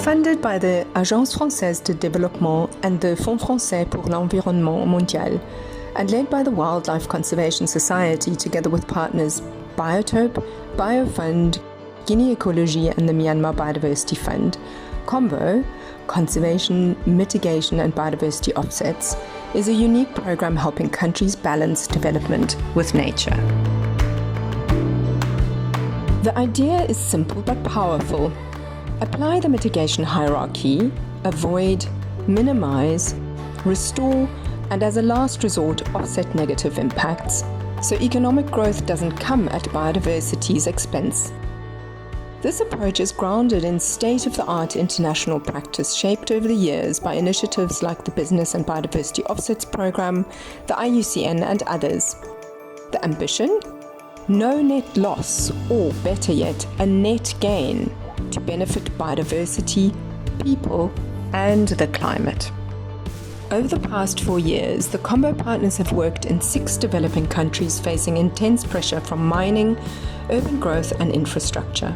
Funded by the Agence Française de Développement and the Fonds Français pour l'Environnement Mondial, and led by the Wildlife Conservation Society together with partners Biotope, BioFUND, Guinée Ecologie and the Myanmar Biodiversity Fund, COMBO, Conservation, Mitigation and Biodiversity Offsets, is a unique program helping countries balance development with nature. The idea is simple but powerful. Apply the mitigation hierarchy, avoid, minimize, restore, and as a last resort, offset negative impacts, so economic growth doesn't come at biodiversity's expense. This approach is grounded in state-of-the-art international practice shaped over the years by initiatives like the Business and Biodiversity Offsets Program, the IUCN, and others. The ambition? No net loss, or better yet, a net gain to benefit biodiversity, people, and the climate. Over the past 4 years, the COMBO partners have worked in 6 developing countries facing intense pressure from mining, urban growth, and infrastructure.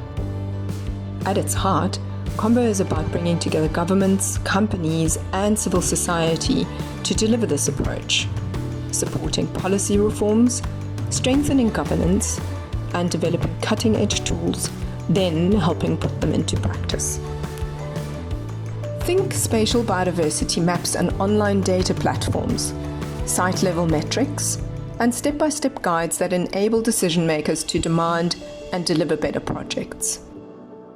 At its heart, COMBO is about bringing together governments, companies, and civil society to deliver this approach, supporting policy reforms, strengthening governance, and developing cutting-edge tools, then helping put them into practice. Think spatial biodiversity maps and online data platforms, site-level metrics, and step-by-step guides that enable decision-makers to demand and deliver better projects.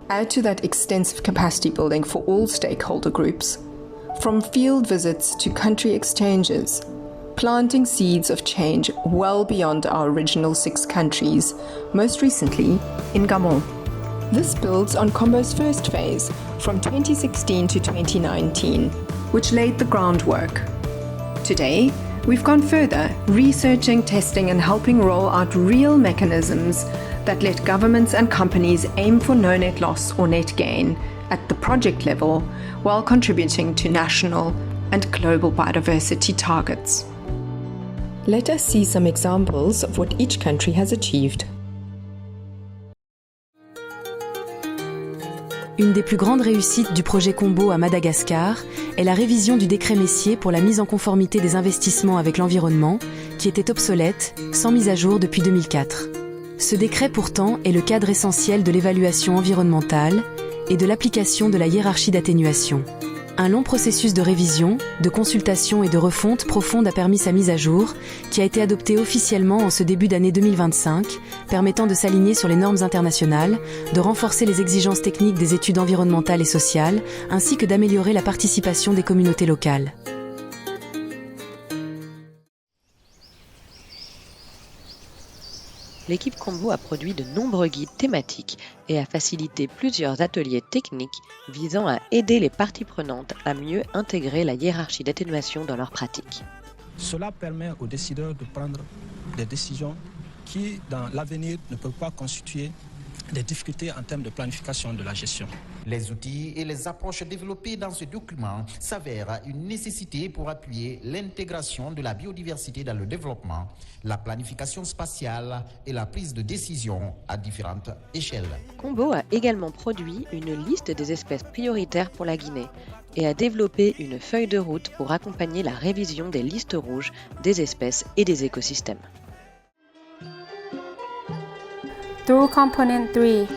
Add to that extensive capacity building for all stakeholder groups, from field visits to country exchanges, planting seeds of change well beyond our original 6 countries, most recently in Gabon. This builds on COMBO's first phase from 2016 to 2019, which laid the groundwork. Today, we've gone further, researching, testing, and helping roll out real mechanisms that let governments and companies aim for no net loss or net gain at the project level while contributing to national and global biodiversity targets. Let us see some examples of what each country has achieved. Une des plus grandes réussites du projet Combo à Madagascar est la révision du décret Messier pour la mise en conformité des investissements avec l'environnement, qui était obsolète, sans mise à jour depuis 2004. Ce décret pourtant est le cadre essentiel de l'évaluation environnementale et de l'application de la hiérarchie d'atténuation. Un long processus de révision, de consultation et de refonte profonde a permis sa mise à jour, qui a été adoptée officiellement en ce début d'année 2025, permettant de s'aligner sur les normes internationales, de renforcer les exigences techniques des études environnementales et sociales, ainsi que d'améliorer la participation des communautés locales. L'équipe Combo a produit de nombreux guides thématiques et a facilité plusieurs ateliers techniques visant à aider les parties prenantes à mieux intégrer la hiérarchie d'atténuation dans leurs pratiques. Cela permet aux décideurs de prendre des décisions qui, dans l'avenir, ne peuvent pas constituer des difficultés en termes de planification de la gestion. Les outils et les approches développées dans ce document s'avèrent une nécessité pour appuyer l'intégration de la biodiversité dans le développement, la planification spatiale et la prise de décision à différentes échelles. Combo a également produit une liste des espèces prioritaires pour la Guinée et a développé une feuille de route pour accompagner la révision des listes rouges des espèces et des écosystèmes. Through Component 3,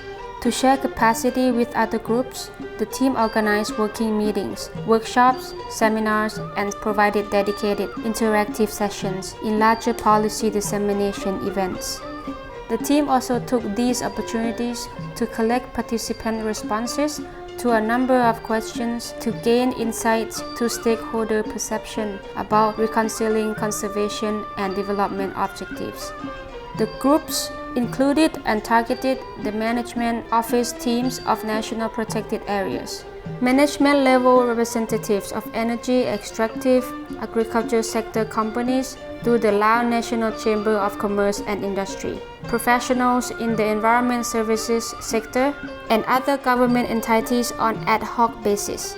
to share capacity with other groups, the team organized working meetings, workshops, seminars, and provided dedicated interactive sessions in larger policy dissemination events. The team also took these opportunities to collect participant responses to a number of questions to gain insights to stakeholder perception about reconciling conservation and development objectives. The groups included and targeted the management office teams of national protected areas, management level representatives of energy, extractive, agriculture sector companies through the Lao National Chamber of Commerce and Industry, professionals in the environment services sector, and other government entities on ad hoc basis.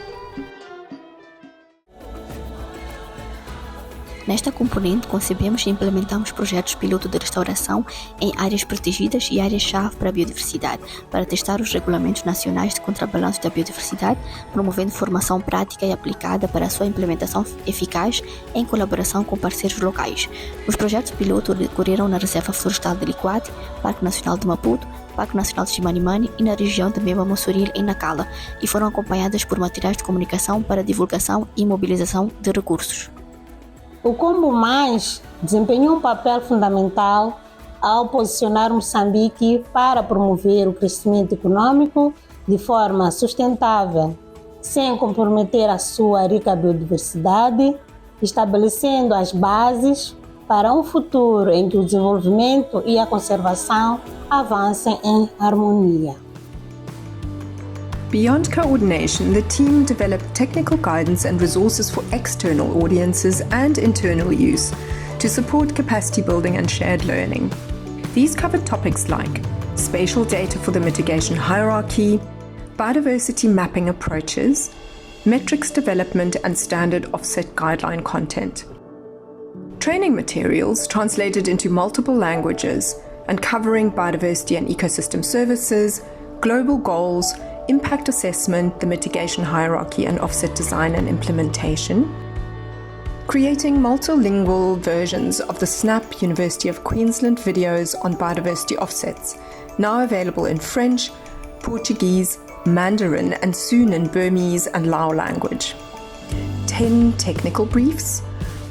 Nesta componente, concebemos e implementamos projetos piloto de restauração em áreas protegidas e áreas-chave para a biodiversidade, para testar os regulamentos nacionais de contrabalanço da biodiversidade, promovendo formação prática e aplicada para a sua implementação eficaz em colaboração com parceiros locais. Os projetos piloto decorreram na Reserva Florestal de Liquate, Parque Nacional de Maputo, Parque Nacional de Chimanimani e na região de Meba-Mossoril, em Nacala, e foram acompanhadas por materiais de comunicação para divulgação e mobilização de recursos. O Combo Mais desempenhou um papel fundamental ao posicionar Moçambique para promover o crescimento econômico de forma sustentável, sem comprometer a sua rica biodiversidade, estabelecendo as bases para um futuro em que o desenvolvimento e a conservação avancem em harmonia. Beyond coordination, the team developed technical guidance and resources for external audiences and internal use to support capacity building and shared learning. These covered topics like spatial data for the mitigation hierarchy, biodiversity mapping approaches, metrics development and standard offset guideline content. Training materials translated into multiple languages and covering biodiversity and ecosystem services, global goals, impact assessment, the mitigation hierarchy and offset design and implementation. Creating multilingual versions of the SNAP University of Queensland videos on biodiversity offsets, now available in French, Portuguese, Mandarin and soon in Burmese and Lao language. 10 technical briefs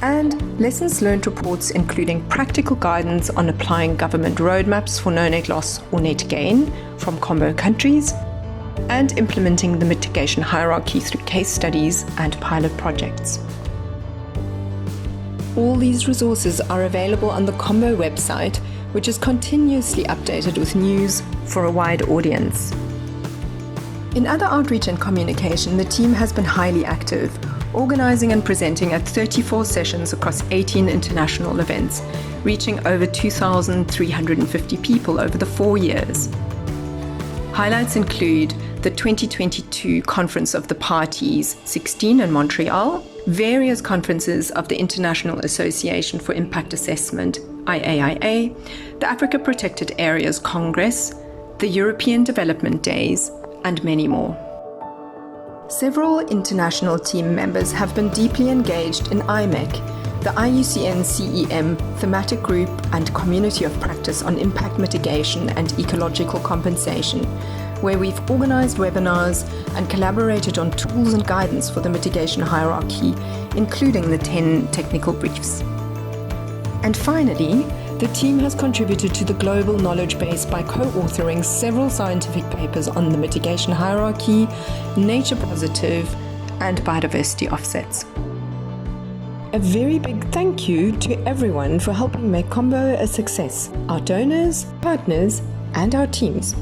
and lessons learned reports including practical guidance on applying government roadmaps for no net loss or net gain from combo countries, and implementing the mitigation hierarchy through case studies and pilot projects. All these resources are available on the Combo website, which is continuously updated with news for a wide audience. In other outreach and communication, the team has been highly active, organizing and presenting at 34 sessions across 18 international events, reaching over 2,350 people over the 4 years. Highlights include the 2022 Conference of the Parties 16 in Montreal, various conferences of the International Association for Impact Assessment, IAIA, the Africa Protected Areas Congress, the European Development Days, and many more. Several international team members have been deeply engaged in IMEC, the IUCN CEM thematic group and community of practice on impact mitigation and ecological compensation, where we've organized webinars and collaborated on tools and guidance for the mitigation hierarchy, including the 10 technical briefs. And finally, the team has contributed to the global knowledge base by co-authoring several scientific papers on the mitigation hierarchy, nature positive, and biodiversity offsets. A very big thank you to everyone for helping make Combo a success, our donors, partners, and our teams.